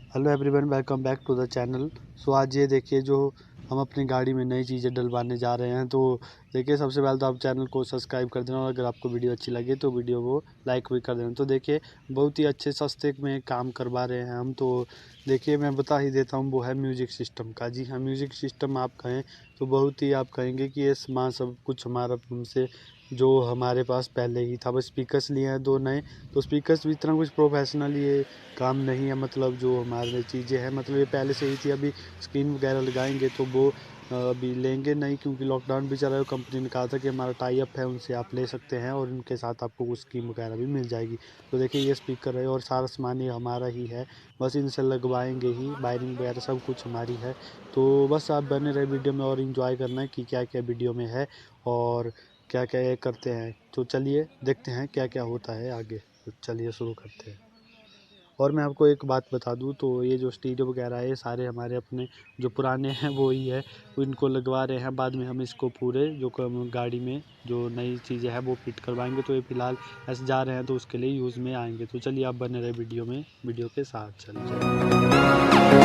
Hello everyone, welcome back to the channel. So आज ये देखिए जो हम अपनी गाड़ी में नई चीज़ें डलवाने जा रहे हैं। तो देखिए सबसे पहले तो आप चैनल को सब्सक्राइब कर देना और अगर आपको वीडियो अच्छी लगे तो वीडियो को लाइक भी कर देना। तो देखिए बहुत ही अच्छे सस्ते में काम करवा रहे हैं हम। तो देखिए मैं बता ही देता हूँ, वो है म्यूजिक सिस्टम का। जी हाँ, म्यूजिक सिस्टम आप कहें तो बहुत ही आप कहेंगे कि ये सामान सब कुछ हमारा हमसे जो हमारे पास पहले ही था। बस स्पीकर्स लिए हैं 2 नए। तो स्पीकर्स भी इतना कुछ प्रोफेशनल ये काम नहीं है, मतलब जो हमारे चीज़ें हैं मतलब ये पहले से ही थी। अभी स्क्रीन वगैरह लगाएंगे तो वो अभी लेंगे नहीं, क्योंकि लॉकडाउन भी चल रहा है। कंपनी ने कहा था कि हमारा टाई अप है, उनसे आप ले सकते हैं और उनके साथ आपको कुछ स्कीम वगैरह भी मिल जाएगी। तो देखिए ये स्पीकर है और सारा सामान ये हमारा ही है, बस इनसे लगवाएंगे ही। वायरिंग वगैरह सब कुछ हमारी है। तो बस आप बने रहे वीडियो में और इन्जॉय करना है कि क्या क्या वीडियो में है और क्या क्या ये करते हैं। तो चलिए देखते हैं क्या क्या होता है आगे। तो चलिए शुरू करते हैं। और मैं आपको एक बात बता दूं, तो ये जो स्टीरियो वगैरह है ये सारे हमारे अपने जो पुराने हैं वो ही है, इनको लगवा रहे हैं। बाद में हम इसको पूरे जो गाड़ी में जो नई चीज़ें हैं वो फिट करवाएंगे। तो ये फ़िलहाल ऐसे जा रहे हैं तो उसके लिए यूज़ में आएंगे। तो चलिए आप बने रहे वीडियो में, वीडियो के साथ चलिए।